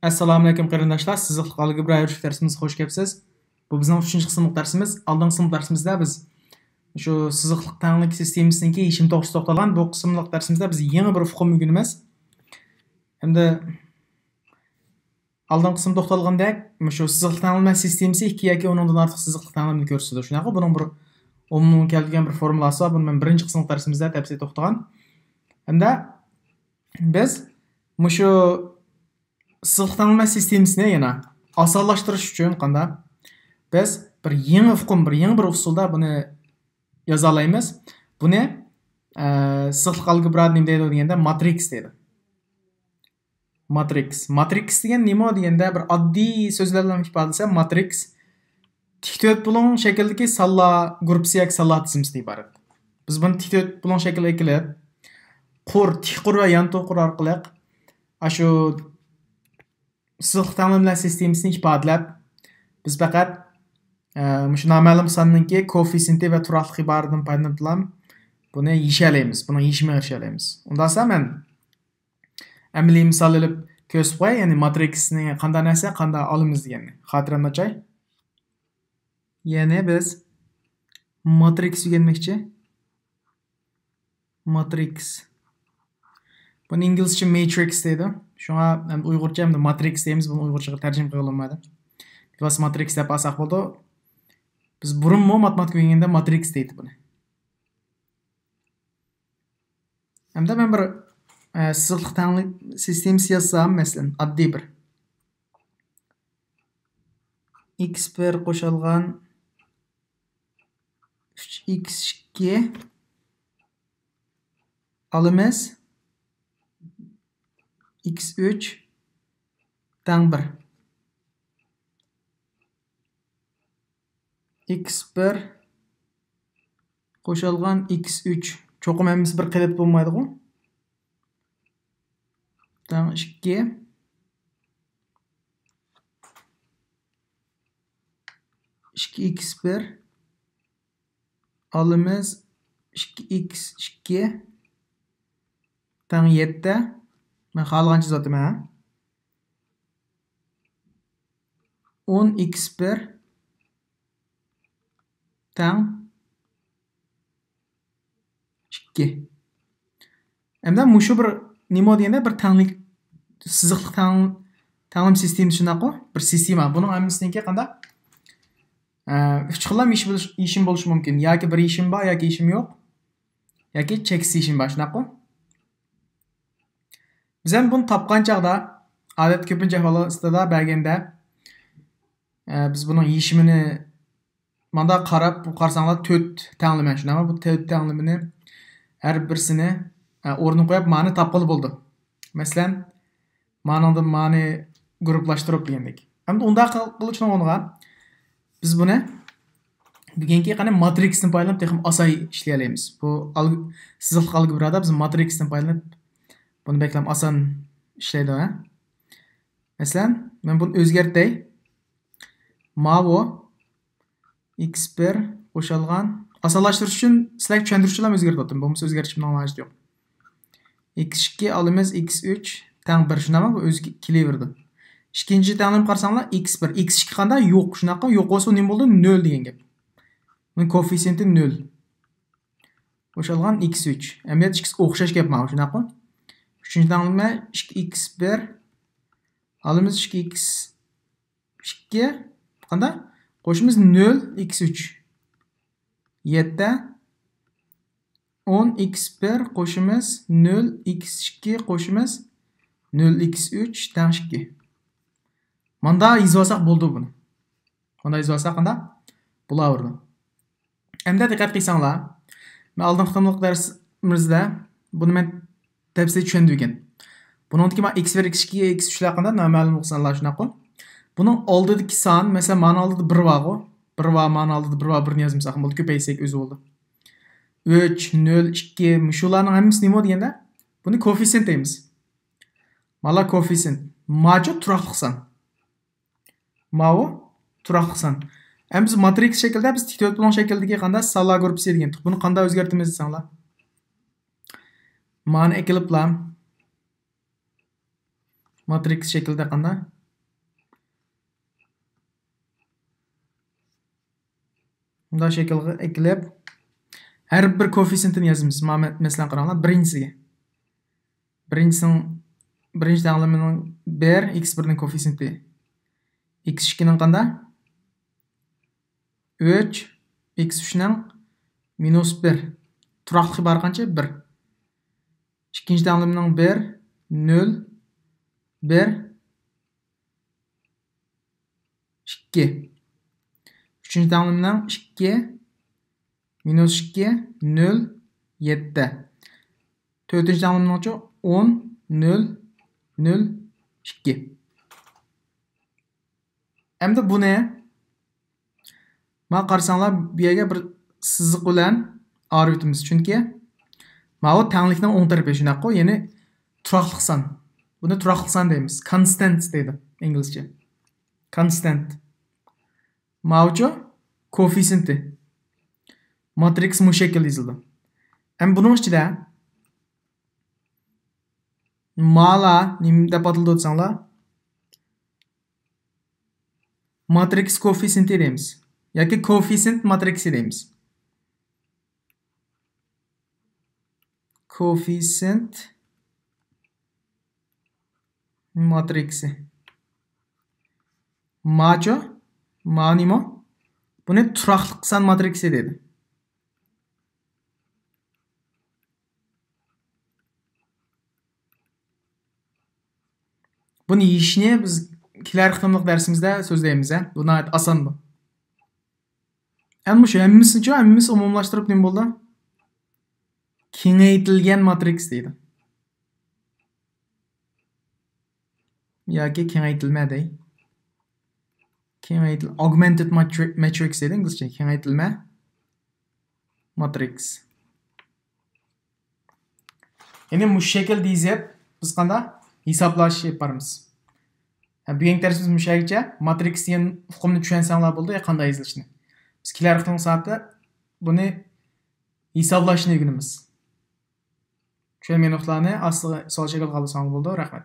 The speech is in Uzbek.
Assalomu alaykum qarindoshlar. Sizga algebra yurish darsimizga xush kelibsiz. Bu bizning 3-qismlik darsimiz. Oldingi qism darsimizda biz shu siziqliq tanglik sistemasiniki yechim to'g'risida to'xtalgan. Bu qismlik darsimizda biz yangi bir uqum o'rganamiz. Endi oldingi qism to'xtalgandek, shu siziqliq tanglama sistemasi 2 yoki undan ortiq siziqliq tanglamani ko'rsatadi. Shunaqa buning bir umumdan kelgan bir formulasi bor. Buni men birinchi qismlik darsimizda tafsil to'xtalgan. Endi biz shu siziqliq tanglama sistemasini yana osonlashtirish uchun qanday biz bir yangi uqum, bir yangi bir usulda buni yoza olamiz. Buni siziqliq algebra nima deydi deganda matrix deydi. Matrix degan nima deganda bir oddiy so'zlar bilan ifodalasa matrix tik to'rt bo'lon shakldagi sonlar gruppasi yoki sonlar tizimidan iborat. Biz buni tik to'rt bo'lon shaklga kelib, tik qur va yan to'qur orqali shu siziqliq tanglama sistemasini ifodalab, biz faqat shu noma'lum sonninki koeffitsiyenti va turaqlik iboratidan foydalanib buni yeshalaymiz, buni yeshimga erishalaymiz. Undan so'ng men amaliy misol olib ko'rsatib qo'yay, ya'ni matrixni qanday narsa, qanday olamiz deganni. Xotiramni ochay. Ya'ni biz matrix o'rganmoqchi. Matrix. Buni inglizcha matrix deydi. Shunga uyg'urcha ham matrix deymiz, buni uyg'urchaga tarjima qila olmadim. Biz matrix deb olsak bo'ldi. Biz burun matematika o'rganganda matrix deydi buni. Hamda men bir siziqliq tanglik sistemasi yozsam, masalan, oddiy bir x1 qo'shilgan 3x2 olamiz x3 tang 1 x1 qo'shilgan x3 cho'qim hammasi bir qilib bo'lmaydi-ku. Tang 2 2x1 olamiz 2x2 tang 7. Men xohlagancha yozaman. 10x1 tang 2. Endi mushu bir nima deganda bir tanglik siziqliq tanglim sistemasi shunaqa bir sistema. Buning hammasiniki qanday? 3 xillam yechim bo'lishi mumkin. Yoki bir yechim bor, yoki yechim yo'q. Yoki cheksiz yechim bor, shunaqa. Biz ham buni topgan chaqda, odat ko'pincha holatda berganda biz buning yechimini mana qarab, bu qarsanglar 4 tanglama shunaqami? Bu 4 tanglamani har birisini o'rniga qo'yib ma'ni topqili bo'ldi. Masalan, ma'nodan ma'ni guruhlashtirib degandek. Endi unda qilishni o'rniga biz buni bugungi qani matrixdan foydalanib texnik oson ishlay olamiz. Bu siziqliq algebrada biz matrixdan foydalanib buni beklam oson ishlaydi, ha? Masalan, men buni o'zgartay. Mavo x1 qo'shilgan osonlashtirish uchun sizlarga tushuntirishlar o'zgartirdim. Bo'lmasa o'zgartirishning hojati yo'q. x2 olamiz x3 tang 1 shunaqami? Bu o'zi kelaverdi. Ikkinchi tanglim qarasanglar x1, x2 qanday? Yo'q, shunaqa. Yo'q bo'lsa nima bo'ldi? 0 degan gap. Buning koeffitsiyenti 0. Qo'shilgan x3. Amiyat ikkisi o'xshash gap mana shunaqa. Uchinchi tanglimda 2x1 olamiz 2x2 qanday? Qo'shimiz 0 x3. 7 10 x1 qo'shimiz 0 x2 qo'shimiz 0 x3 tang 2. Manda yozsak bo'ldi buni. Manda yozsak qanday? Bo'laverdi. Endi diqqat qilsanglar, men oldingi qismlik darsimizda buni men tafsil tushundim. Buningki men x1, x2, x3lar qanday noma'lum sonlar shunaqa. Buning oldidagi son, masalan, ma'no oldida 1 bor-ku. 1 bor, ma'no oldida 1 bor, 1 ni yozmasak bo'ldi, ko'paysak o'zi bo'ldi. 3, 0, 2, shularning hammasi nima deganda? Buni koeffitsiyent deymiz. Mana koeffitsiyent. Ma'jo turaqliq son. Ma'o turaqliq son. Ham biz matrix shaklda biz tik to'rt bo'lon shakldagi qanday sonlar gruppasi degan. Buni qanday o'zgartiramiz desanglar? Ma'ni ekiliblar. Matrix shaklida qanday? Bunda şekilde eklep her bir koeffiциентini yazımız. Mesela qaranglar, birinchisiga. Birinchi tanlamining 1, x1ning koeffiциенти. x2ning qanda? 3, x3ning -1. Turaqlıq bari qancha? 1. İkinci tanlamining 1, 0, 1, 2. Üçüncü tanlamining 2, -2, 0, 7. Dördüncü tanlamining 10, 0, 0, 2. Endi bu ne? Mana qarasanglar, bu yerga bir siziq bilan arib o'tamiz. Chunki mana bu tanglikning o'ng tarafi shunaqo, ya'ni turaqliq son. Buni turaqliq son deymiz. Constant deydi inglizcha. Constant. Mana koeffiциенти. Matrix bu şekilde yazıldı. Hem bunun içinde mala nimde patıldı otsanlar matrix koeffiциенти deymiz. Yoki koeffisient matriksi deymiz. Koeffisient matriksi. Macho, manimo. Bu ne? Turaqliq son matriksi dedi. Bunu yeyishni biz kelar qitimliq darsimizda so'zlaymiz. Bu nayt oson bu. Endi shu hammamiz umumlashtirib nima bo'ldi? Kengaytirilgan matriks deydi. Yoki kengaytilma dey. Augmented matrix deydi inglizcha. Kengaytilma matrix. Endi bu shaklda yozib biz qanday hisoblash yaparmiz. Bugungi darsimiz mushagicha matrix degan hukmni tushunsanglar bo'ldi, qanday yozilishini. Biz kelar qitim soatda buni hisoblashni o'rganamiz. Tushungan nuqtalarni aslida savol shaklga qoldirsangiz bo'ldi. Rahmat.